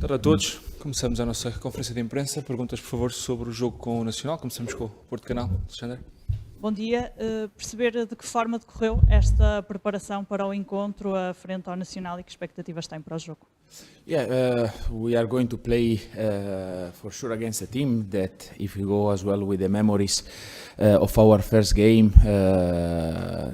Tarde a todos. Começamos a nossa conferência de imprensa. Perguntas, por favor, sobre o jogo com o Nacional. Começamos com o Porto Canal. Alexandre. Bom dia. Perceber de que forma decorreu esta preparação para o encontro frente ao Nacional e que expectativas tem para o jogo? Yeah, we are going to play for sure against a team that, if we go as well with the memories of our first game,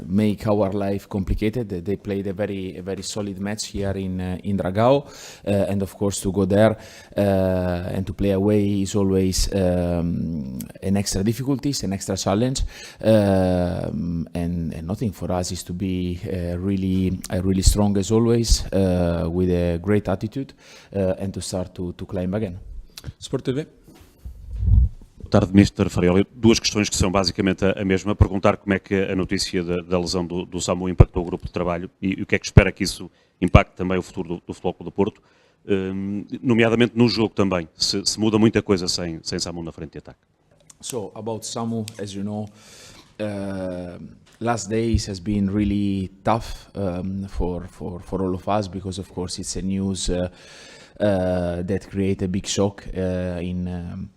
make our life complicated. They played a very solid match here in Dragao, and of course to go there and to play away is always an extra difficulties, an extra challenge, and nothing for us is to be really strong as always, with a great attitude. And to start to climb again. Sport TV. Boa tarde, Mr. Farelli. Duas questões que são basicamente a mesma. Perguntar como é que a notícia da lesão do Samu impactou o grupo de trabalho e o que é que espera que isso impacte também o futuro do Futebol Clube do Porto, nomeadamente no jogo também, se muda muita coisa sem Samu na frente de ataque. So, about Samu, as you know, last days has been really tough for all of us because, of course, it's a news that create a big shock in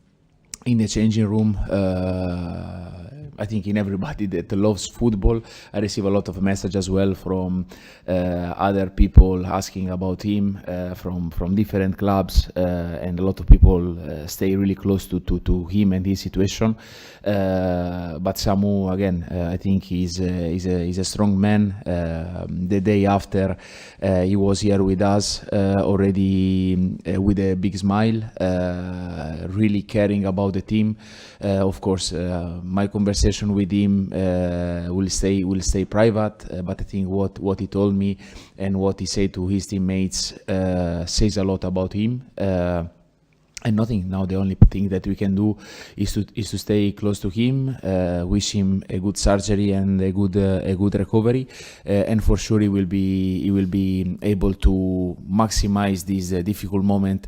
the changing room. I think in everybody that loves football. I receive a lot of messages as well from other people asking about him from different clubs, and a lot of people stay really close to him and his situation. But Samu, again, I think he's a strong man. The day after he was here with us already with a big smile, really caring about the team. Of course, my conversation with him will stay private, but I think what he told me and what he said to his teammates says a lot about him. And nothing. Now the only thing that we can do is to stay close to him, wish him a good surgery and a good recovery, and for sure he will be able to maximize this difficult moment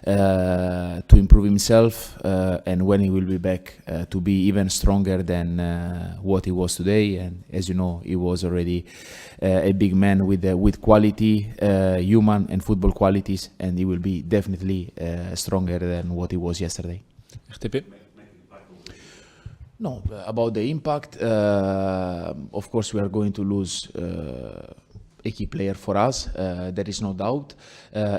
to improve himself, and when he will be back to be even stronger than what he was today. And as you know, he was already a big man with quality, human and football qualities, and he will be definitely stronger than what he was yesterday. RTP. No, about the impact, of course we are going to lose a key player for us, there is no doubt.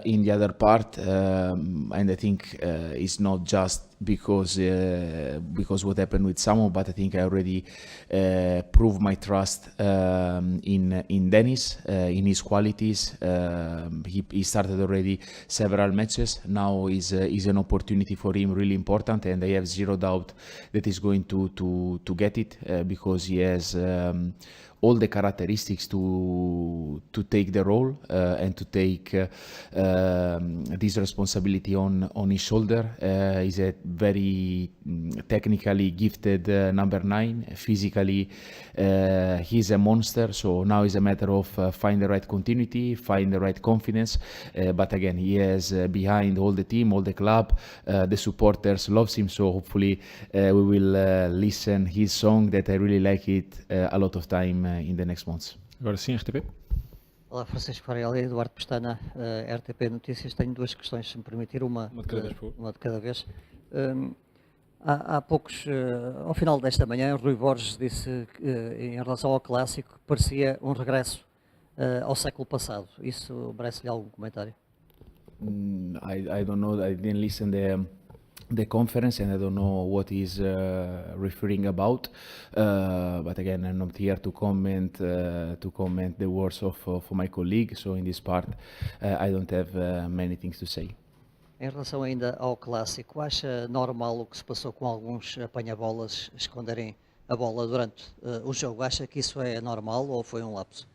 In the other part, and I think it's not just because what happened with Samu, but I think I already proved my trust in Dennis, in his qualities. He started already several matches. Now is an opportunity for him, really important, and I have zero doubt that he's going to get it, because he has all the characteristics to take the role and to take this responsibility on his shoulder. He's a very technically gifted number 9. Physically, he's a monster. So now it's a matter of find the right continuity, find the right confidence. But again, he has behind all the team, all the club, the supporters loves him. So hopefully we will listen his song that I really like it a lot of time in the next months. Agora sim, RTP. Olá, Francisco Farelli, Eduardo Pestana, RTP Notícias. Tenho duas questões, se me permitir, uma de cada vez, por favor. Uma de cada vez. Há poucos, ao final desta manhã, Rui Borges disse em relação ao clássico que parecia um regresso ao século passado. Isso merece-lhe algum comentário? I don't know. I didn't listen the conference, and I don't know what he's referring about. But again, I'm not here to comment the words of my colleague. So in this part, I don't have many things to say. Em relação ainda ao clássico, acha normal o que se passou com alguns apanha-bolas esconderem a bola durante o jogo? Acha que isso é normal ou foi lapso?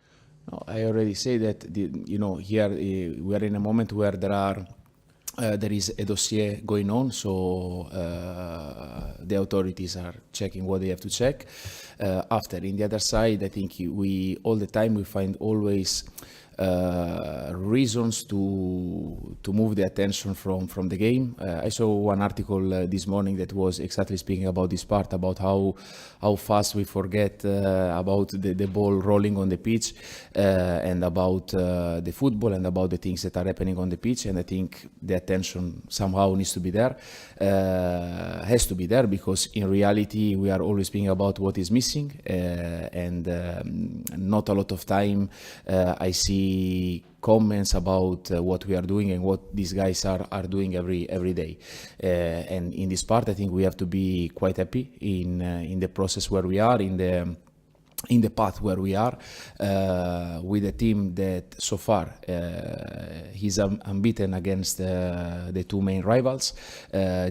No, I already say that here we are in a moment where there is a dossier going on, so the authorities are checking what they have to check. After, in the other side, I think we all the time we find always reasons to move the attention from the game. I saw one article this morning that was exactly speaking about this part, about how fast we forget about the ball rolling on the pitch, and about the football, and about the things that are happening on the pitch. And I think the attention somehow needs to be there, has to be there, because in reality we are always speaking about what is missing, and not a lot of time I see comments about what we are doing and what these guys are doing every day. And in this part, I think we have to be quite happy in the process where we are, in the path where we are, with a team that so far he's unbeaten against the two main rivals,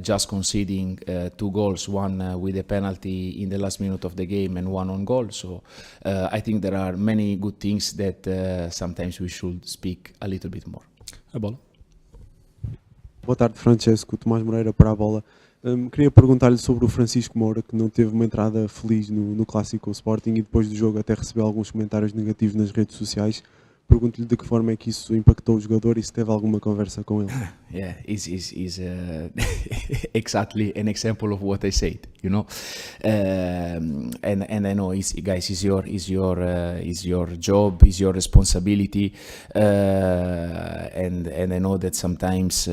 just conceding 2 goals, one with a penalty in the last minute of the game and one on goal. So I think there are many good things that sometimes we should speak a little bit more. A bola. Boa tarde, Francesco. Tomás Moreira para a Bola. Queria perguntar-lhe sobre o Francisco Moura, que não teve uma entrada feliz no clássico com o Sporting e depois do jogo até recebeu alguns comentários negativos nas redes sociais. Pergunto-lhe de que forma é que isso impactou o jogador e se teve alguma conversa com ele. Yeah, is exactly an example of what I said, you know, and I know, guys, is your job, is your responsibility, and I know that sometimes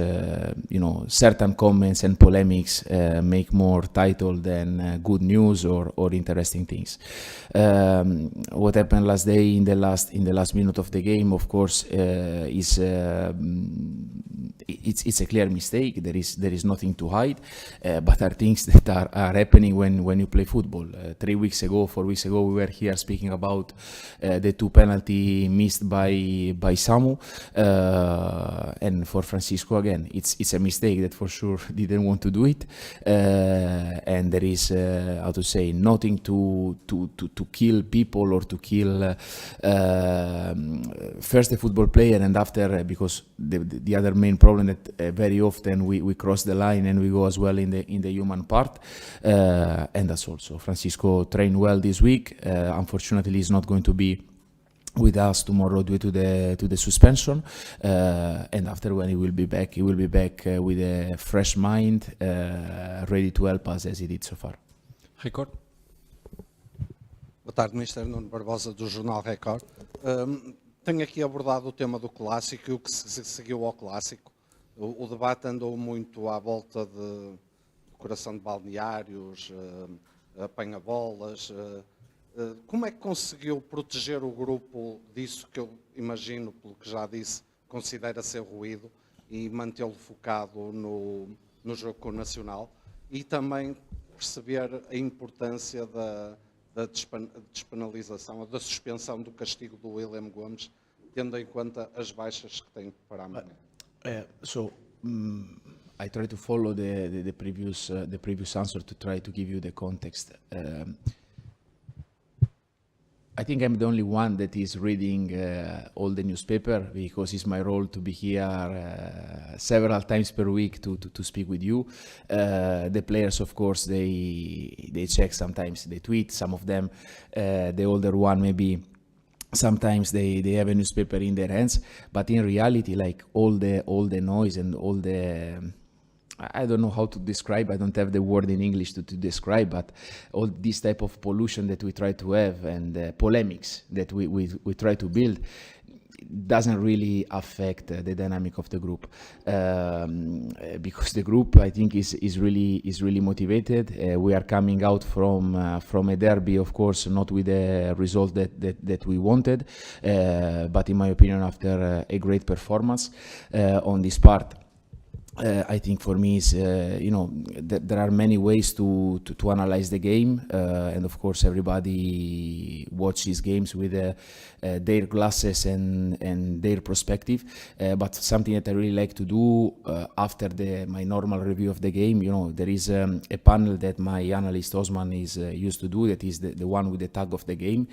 you know, certain comments and polemics make more title than good news or interesting things. What happened last day in the last minute of the game, of course, is it's a clear mistake. There is nothing to hide, but are things that are happening when you play football. 4 weeks ago, we were here speaking about the 2 penalty missed by Samu, and for Francisco again, it's a mistake that for sure didn't want to do it, and there is how to say, nothing to kill people or to kill first the football player, and after, because the other main problem that very often we cross the line and we go as well in the human part, and that's also Francisco trained well this week. Unfortunately, he's not going to be with us tomorrow due to the suspension, and after, when he will be back with a fresh mind, ready to help us as he did so far. Record. Boa tarde, Mr. Nuno Barbosa, do Jornal Record. Tenho aqui abordado o tema do clássico e o que se seguiu ao clássico. O debate andou muito à volta de decoração de balneários, apanha-bolas. Como é que conseguiu proteger o grupo disso que eu imagino, pelo que já disse, considera ser ruído, e mantê-lo focado no jogo com o Nacional? E também perceber a importância da despenalização, da suspensão do castigo do William Gomes, tendo em conta as baixas que tem para amanhã. I try to follow the previous answer to try to give you the context. I think I'm the only one that is reading all the newspaper, because it's my role to be here several times per week to speak with you. The players, of course, they check sometimes, they tweet, some of them, the older one maybe, sometimes they have a newspaper in their hands, but in reality, like all the noise and all the, I don't know how to describe, I don't have the word in English to describe, but all this type of pollution that we try to have, and polemics that we try to build, doesn't really affect the dynamic of the group, because the group, I think, is really motivated. We are coming out from a derby, of course, not with the result that we wanted, but in my opinion, after a great performance on this part. I think for me is, you know, there are many ways to analyze the game, and of course everybody watches games with their glasses and their perspective, but something that I really like to do after my normal review of the game, you know, there is a panel that my analyst Osman is used to do, that is the one with the tag of the game.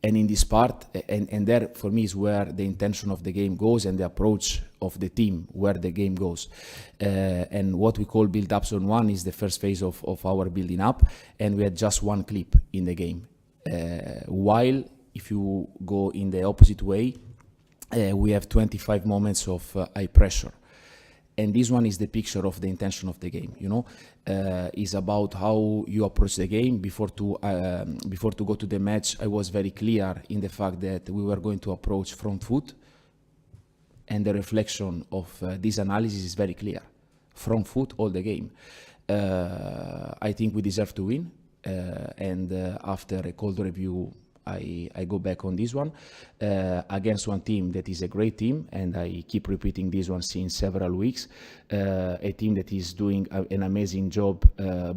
And in this part, and there for me is where the intention of the game goes and the approach of the team, where the game goes. And what we call build up zone 1 is the first phase of our building up, and we had just one clip in the game. While if you go in the opposite way, we have 25 moments of high pressure. And this one is the picture of the intention of the game, you know, is about how you approach the game. Before to go to the match, I was very clear in the fact that we were going to approach front foot, and the reflection of this analysis is very clear. Front foot all the game. I think we deserve to win, and after a cold review, I go back on this one against one team that is a great team, and I keep repeating this one since several weeks. A team that is doing an amazing job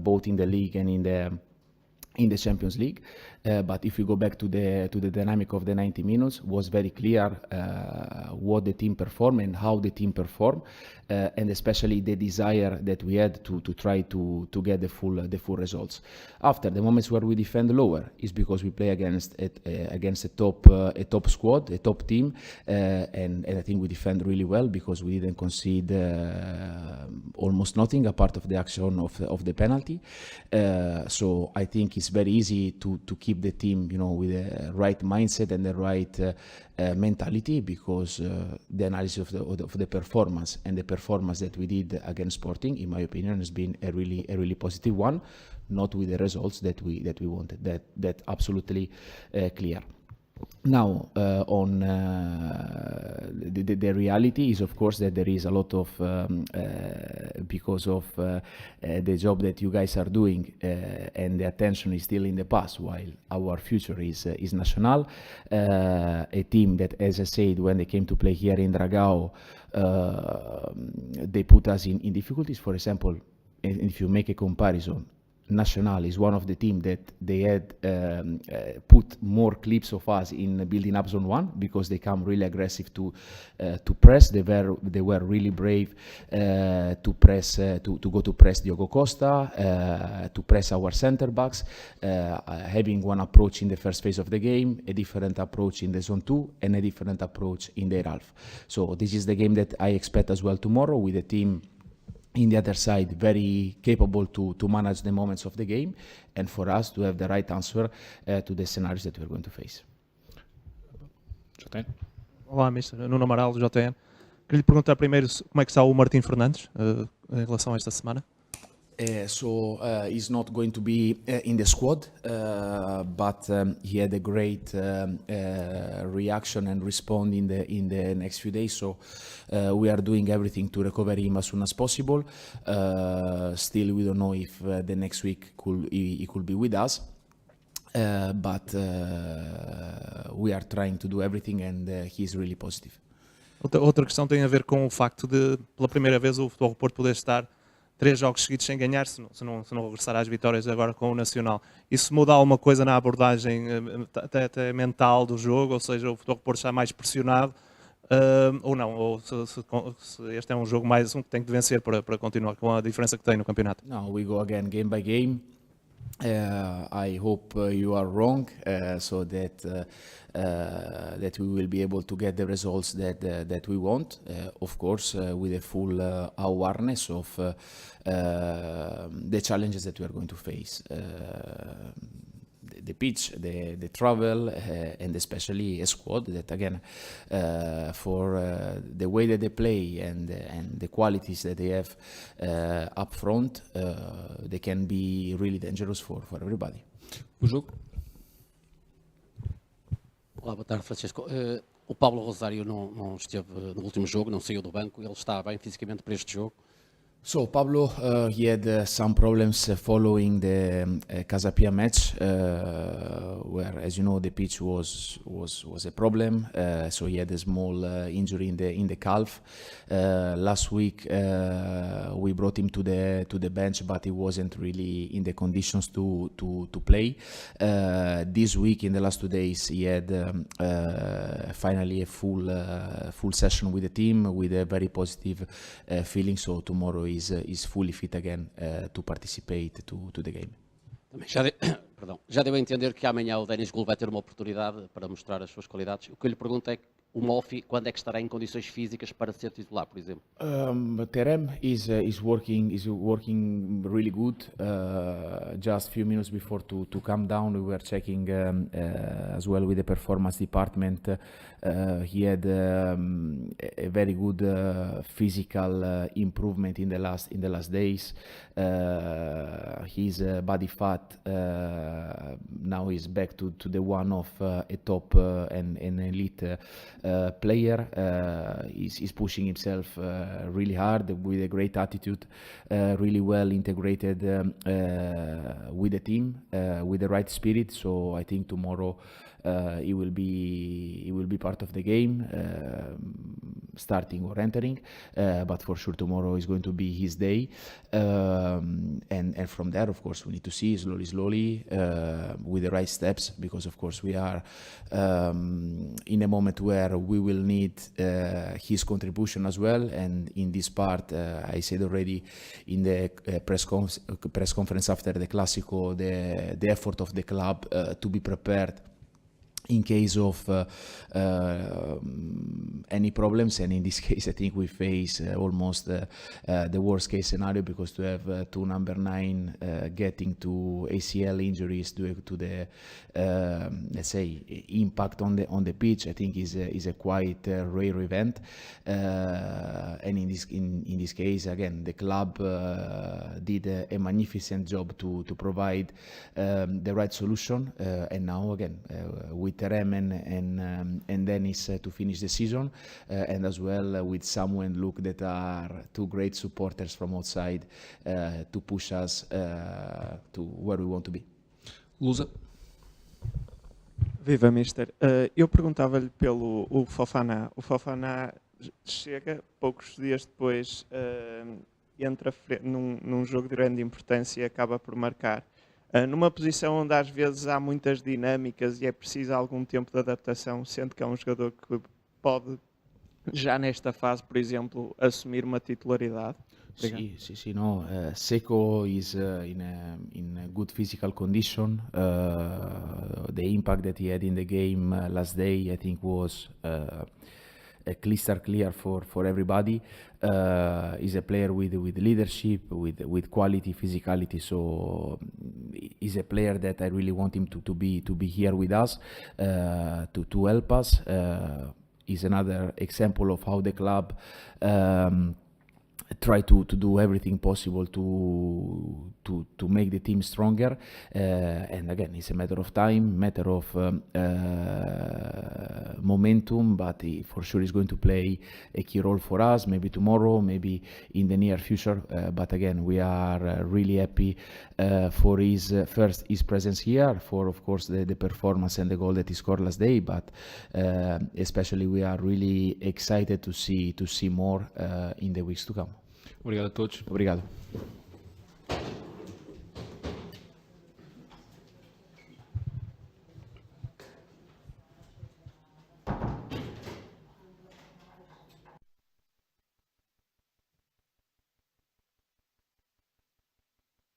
both in the league and in the Champions League. But if we go back to the dynamic of the 90 minutes, was very clear what the team performed and how the team performed, and especially the desire that we had to try to get the full results. After the moments where we defend lower is because we play against a top squad, a top team, and I think we defend really well because we didn't concede almost nothing apart of the action of the penalty. So I think it's very easy to keep the team, you know, with the right mindset and the right mentality, because the analysis of the performance and the performance that we did against Sporting, in my opinion, has been a really positive one, not with the results that we wanted. That absolutely clear. Now, on the reality is, of course, that there is a lot of, because of the job that you guys are doing, and the attention is still in the past, while our future is Nacional, a team that, as I said, when they came to play here in Dragao, they put us in difficulties. For example, if you make a comparison, Nacional is one of the teams that they had put more clips of us in building up zone 1 because they come really aggressive to press. They were really brave to press to go to press Diogo Costa, to press our center backs, having one approach in the first phase of the game, a different approach in the zone 2, and a different approach in the half. So this is the game that I expect as well tomorrow, with a team in the other side very capable to manage the moments of the game, and for us to have the right answer to the scenarios that we're going to face. JTN. Olá, Mr. Nuno Amaral, do JTN. Queria lhe perguntar primeiro como é que está o Martim Fernandes em relação a esta semana. So he's not going to be in the squad, but he had a great reaction and respond in the next few days. So we are doing everything to recover him as soon as possible. Still, we don't know if the next week he could be with us. But we are trying to do everything, and he's really positive. Outra questão tem a ver com o facto de, pela primeira vez, o Futebol do Porto poder estar 3 jogos seguidos sem ganhar, se não regressar às vitórias agora com o Nacional. Isso muda alguma coisa na abordagem até mental do jogo? Ou seja, o Futebol do Porto está mais pressionado, ou não? Ou se este é um jogo mais que tem que vencer para continuar com a diferença que tem no campeonato? No, we go again game by game. I hope you are wrong, so that we will be able to get the results that we want. Of course, with a full awareness of the challenges that we are going to face. The pitch, the travel, and especially a squad that, again, for the way that they play and the qualities that they have up front, they can be really dangerous for everybody. O jogo? Olá, boa tarde, Francisco. O Pablo Rosário não esteve no último jogo, não saiu do banco. Ele está bem fisicamente para este jogo? So Pablo, he had some problems following the Casapia match, where, as you know, the pitch was a problem. So he had a small injury in the calf. Last week we brought him to the bench, but he wasn't really in the conditions to play. This week, in the last 2 days, he had finally a full session with the team with a very positive feeling. So tomorrow is fully fit again to participate to the game. Perdão. Já deu a entender que amanhã o Denis Gould vai ter uma oportunidade para mostrar as suas qualidades. O que eu lhe pergunto é o Mofi, quando é que estará em condições físicas para ser titular, por exemplo? Terem is working really good. Just few minutes before to come down, we were checking as well with the performance department. He had a very good physical improvement in the last days. His body fat now is back to the one of a top and elite player. He's pushing himself really hard with a great attitude, really well integrated with the team, with the right spirit. So I think tomorrow he will be part of the game, starting or entering. But for sure tomorrow is going to be his day. And from there, of course, we need to see slowly with the right steps, because of course we are in a moment where we will need his contribution as well. And in this part, I said already in the press conference after the Clásico, the effort of the club to be prepared in case of any problems. And in this case, I think we face almost the worst case scenario, because to have two number 9 getting to ACL injuries due to the let's say impact on the pitch, I think is a quite rare event. And in this case, again, the club did a magnificent job to provide the right solution. And now again, with Terem and Dennis to finish the season, and as well with Samu and Luke, that are two great supporters from outside to push us to where we want to be. Lusa? Viva, Mister. Eu perguntava-lhe pelo o Fofana. O Fofana chega, poucos dias depois, entra num jogo de grande importância e acaba por marcar. Numa posição onde às vezes há muitas dinâmicas e é preciso algum tempo de adaptação, sendo que é um jogador que pode, já nesta fase, por exemplo, assumir uma titularidade? Sì, no. Seco is in a good physical condition. The impact that he had in the game last day, I think, was crystal clear for everybody. He's a player with leadership, with quality, physicality. So he's a player that I really want him to be here with us, to help us. He's another example of how the club try to do everything possible to make the team stronger, and again, it's a matter of time, matter of momentum, but he for sure is going to play a key role for us, maybe tomorrow, maybe in the near future, but again, we are really happy for his presence here, for of course the performance and the goal that he scored last day, but especially we are really excited to see more in the weeks to come. Obrigado a todos. Obrigado.